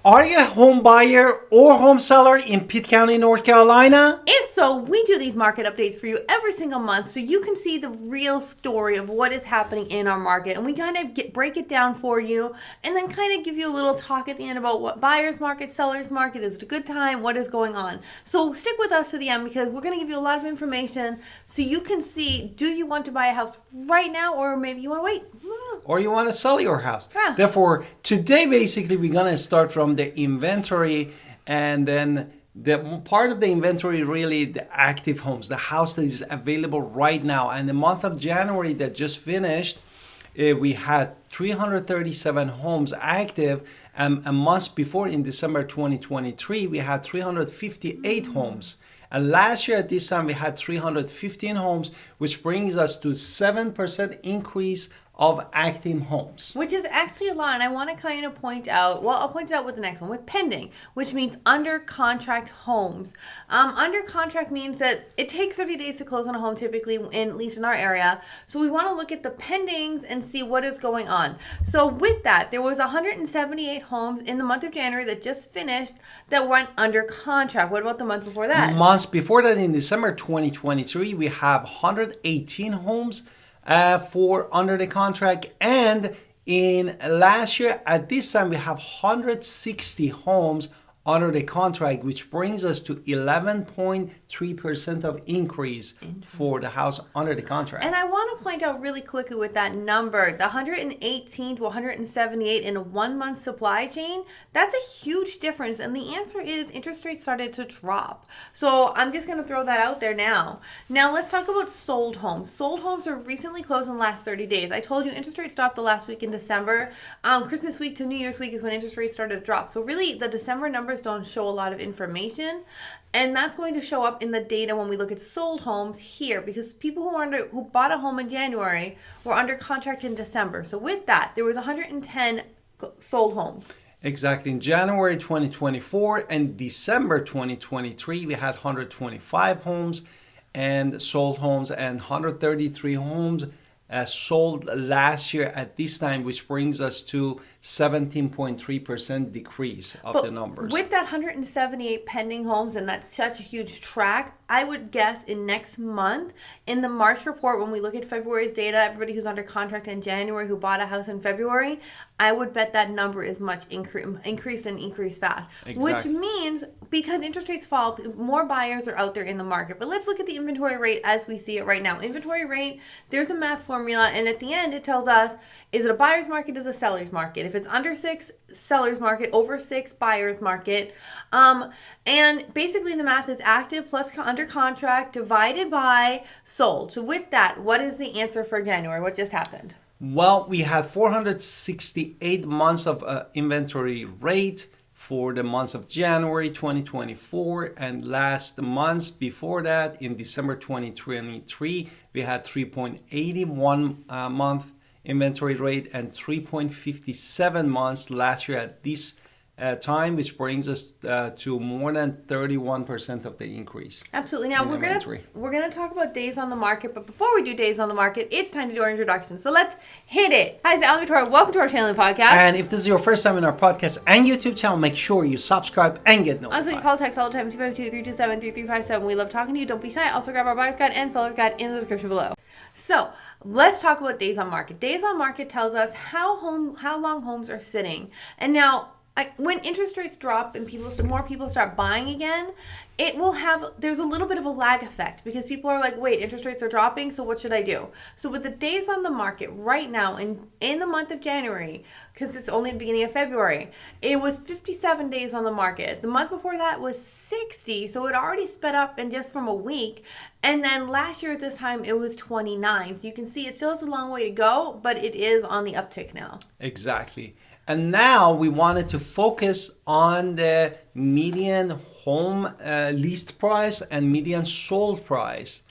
Are you a home buyer or home seller in Pitt County, North Carolina? If so, we do these market updates for you every single month so you can see the real story of what is happening in our market. And we kind of break it down for you and then kind of give you a little talk at the end about what buyer's market, seller's market, is it a good time, what is going on. So stick with us to the end because we're going to give you a lot of information so you can see, do you want to buy a house right now or maybe you want to wait? Or you want to sell your house. Yeah. Therefore, today basically we're going to start from the inventory, and then the part of the inventory really the active homes, the house that is available right now. And the month of January that just finished, we had 337 homes active, and a month before in December 2023 we had 358 homes. And last year at this time we had 315 homes, which brings us to 7% increase of active homes. Which is actually a lot, and I want to kind of point out, well, I'll point it out with the next one, with pending, which means under contract homes. Under contract means that it takes 30 days to close on a home typically, at least in our area. So we want to look at the pendings and see what is going on. So with that, there was 178 homes in the month of January that just finished that went under contract. What about the month before that? Months before that, in December 2023, we have 118 homes for under the contract, and in last year at this time we have 160 homes under the contract, which brings us to 11.3% of increase for the house under the contract. And I want to point out really quickly with that number, the 118 to 178 in a 1 month supply chain, that's a huge difference. And the answer is interest rates started to drop. So I'm just going to throw that out there now. Now let's talk about sold homes. Sold homes are recently closed in the last 30 days. I told you interest rates dropped the last week in December. Christmas week to New Year's week is when interest rates started to drop. So really the December numbers don't show a lot of information, and that's going to show up in the data when we look at sold homes here, because people who bought a home in January were under contract in December. So with that, there was 110 sold homes. Exactly. In January 2024 and December 2023 we had 125 homes and sold homes, and 133 homes sold last year at this time, which brings us to 17.3% decrease of the numbers. With that 178 pending homes, and that's such a huge track, I would guess in next month, in the March report, when we look at February's data, everybody who's under contract in January who bought a house in February, I would bet that number is much increased and increased fast. Exactly. Which means because interest rates fall, more buyers are out there in the market. But let's look at the inventory rate as we see it right now. Inventory rate, there's a math formula, and at the end it tells us, is it a buyer's market, is it a seller's market? If it's under 6, seller's market, over 6, buyer's market. And basically the math is active plus under contract divided by sold. So with that, what is the answer for January? What just happened? Well, we had 468 months of inventory rate for the months of January 2024, and last months before that in December 2023 we had 3.81 month inventory rate and 3.57 months last year at this time, which brings us to more than 31% of the increase. Absolutely. Now we're gonna talk about days on the market, but before we do days on the market, it's time to do our introduction. So let's hit it. Hi, it's Alan Victoria. Welcome to our channel and podcast. And if this is your first time in our podcast and YouTube channel, make sure you subscribe and get notified. Also, you can call text all the time, 252-327-3357. We love talking to you. Don't be shy. Also grab our buyer's guide and seller's guide in the description below. So let's talk about days on market. Days on market tells us how long homes are sitting. And now, when interest rates drop and more people start buying again, there's a little bit of a lag effect because people are like, wait, interest rates are dropping, so what should I do? So with the days on the market right now in the month of January, because it's only the beginning of February, it was 57 days on the market. The month before that was 60, so it already sped up in just from a week. And then last year at this time, it was 29. So you can see it still has a long way to go, but it is on the uptick now. Exactly. And now we wanted to focus on the median home list price and median sold price.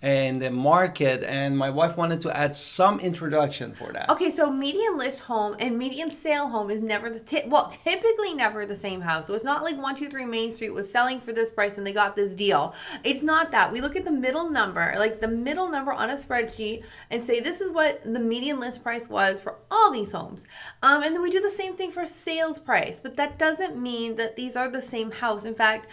in the market, and my wife wanted to add some introduction for that. Okay, so median list home and median sale home is never typically never the same house. So it's not like 123 Main Street was selling for this price and they got this deal. It's not that. We look at the middle number, like the middle number on a spreadsheet, and say this is what the median list price was for all these homes. And then we do the same thing for sales price, but that doesn't mean that these are the same house. In fact,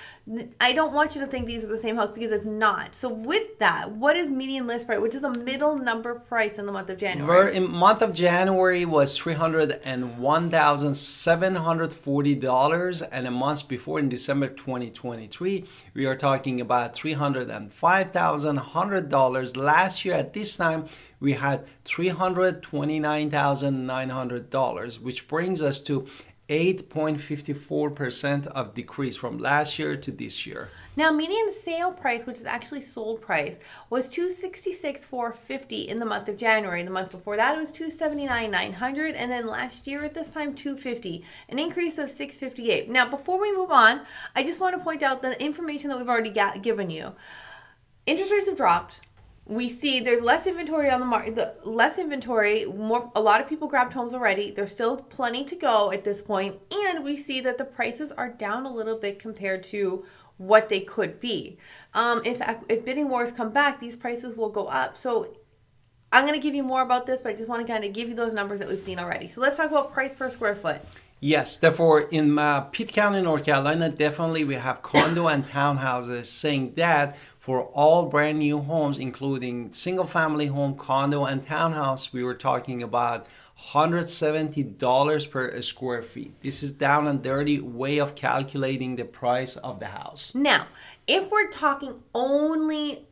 I don't want you to think these are the same house because it's not. So with that, what is median list price, which is the middle number price in the month of January? In month of January was $301,740, and a month before in December 2023, we are talking about $305,100. Last year at this time, we had $329,900, which brings us to 8.54% of decrease from last year to this year. Now, median sale price, which is actually sold price, was $266,450 in the month of January. The month before that, it was $279,900, and then last year at this time, $250, an increase of $658. Now, before we move on, I just want to point out the information that we've already given you. Interest rates have dropped. We see there's less inventory on the market, a lot of people grabbed homes already. There's still plenty to go at this point, and we see that the prices are down a little bit compared to what they could be. If bidding wars come back, these prices will go up. So I'm going to give you more about this, but I just want to kind of give you those numbers that we've seen already. So let's talk about price per square foot. Yes, therefore in Pitt County, North Carolina, definitely we have condo and townhouses saying that for all brand new homes, including single family home, condo, and townhouse, we were talking about $170 per square feet. This is down and dirty way of calculating the price of the house. Now, if we're talking only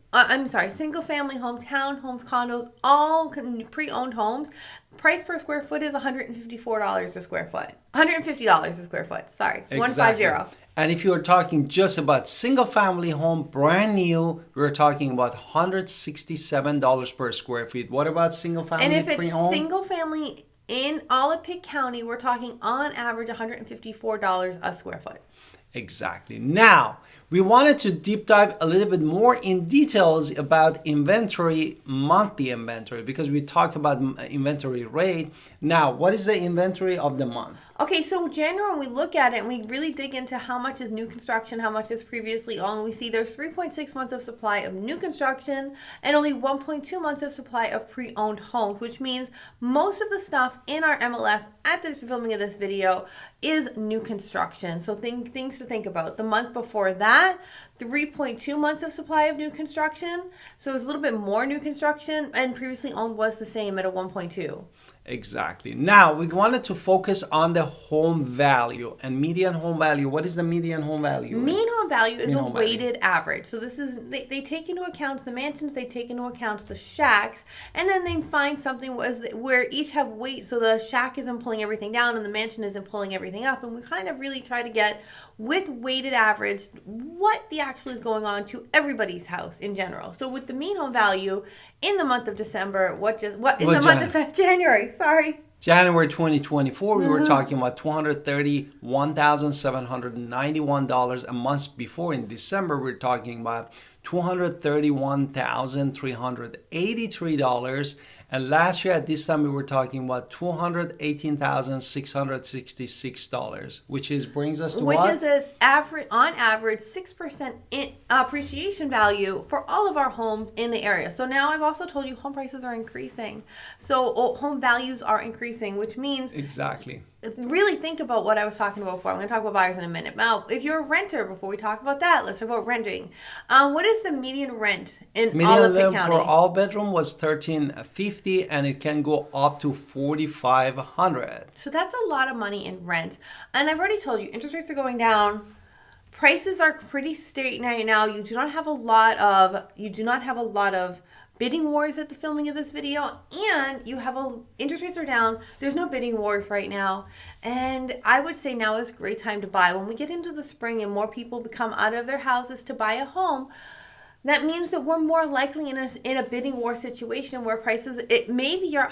single family home, townhomes, condos, all pre-owned homes, price per square foot is $154 a square foot. $150 a square foot. Sorry, exactly. 150. And if you're talking just about single family home, brand new, we're talking about $167 per square feet. What about single family pre-owned? And if pre-owned? it's single family in all of Pitt County, we're talking on average $154 a square foot. Exactly. Now, we wanted to deep dive a little bit more in details about inventory, monthly inventory, because we talk about inventory rate. Now, what is the inventory of the month? Okay, so January, when we look at it and we really dig into how much is new construction, how much is previously owned, we see there's 3.6 months of supply of new construction and only 1.2 months of supply of pre-owned homes, which means most of the stuff in our MLS at the filming of this video is new construction. So things to think about. The month before that, 3.2 months of supply of new construction. So it's a little bit more new construction, and previously owned was the same at a 1.2. Exactly. Now, we wanted to focus on the home value and median home value. What is the median home value? Mean home value is a weighted average. So this is, they take into account the mansions, they take into account the shacks, and then they find something where each have weight. So the shack isn't pulling everything down and the mansion isn't pulling everything up. And we kind of really try to get, with weighted average, what the actual is going on to everybody's house in general. So with the mean home value in the month of December, month of January, sorry. January 2024, we were talking about $231,791. A month before, in December, we were talking about $231,383. And last year at this time, we were talking about $218,666, which brings us to what? Which is on average 6% appreciation value for all of our homes in the area. So now I've also told you home prices are increasing. So home values are increasing, which means exactly. Really think about what I was talking about before. I'm going to talk about buyers in a minute. Now, if you're a renter, before we talk about that, let's talk about renting. What is the median rent in all of Pitt County? For all bedroom was $1,350, and it can go up to $4,500. So that's a lot of money in rent. And I've already told you, interest rates are going down. Prices are pretty straight right now. You do not have a lot of bidding wars at the filming of this video, and interest rates are down. There's no bidding wars right now, and I would say now is a great time to buy. When we get into the spring and more people come out of their houses to buy a home, that means that we're more likely in a bidding war situation where maybe your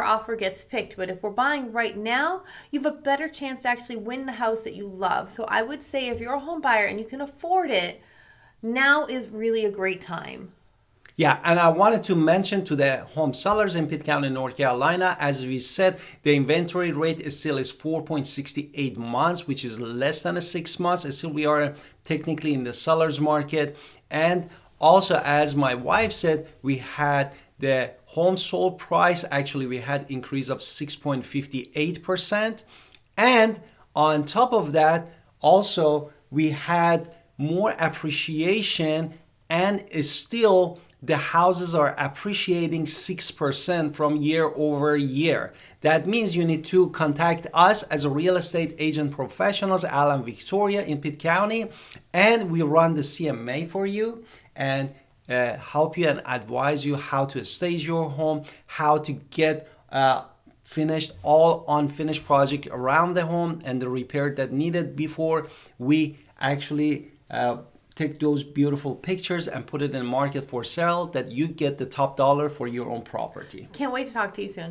offer gets picked, but if we're buying right now, you have a better chance to actually win the house that you love. So I would say if you're a home buyer and you can afford it, now is really a great time. Yeah, and I wanted to mention to the home sellers in Pitt County, North Carolina, as we said, the inventory rate is still 4.68 months, which is less than 6 months. Still, we are technically in the seller's market. And also, as my wife said, we had the home sold price, actually we had increase of 6.58%. And on top of that, also we had more appreciation, and still the houses are appreciating 6% from year over year. That means you need to contact us as a real estate agent professionals, Alan Victoria in Pitt County, and we run the CMA for you and help you and advise you how to stage your home, how to get finished all unfinished project around the home and the repair that needed before we actually take those beautiful pictures and put it in the market for sale, that you get the top dollar for your own property. Can't wait to talk to you soon.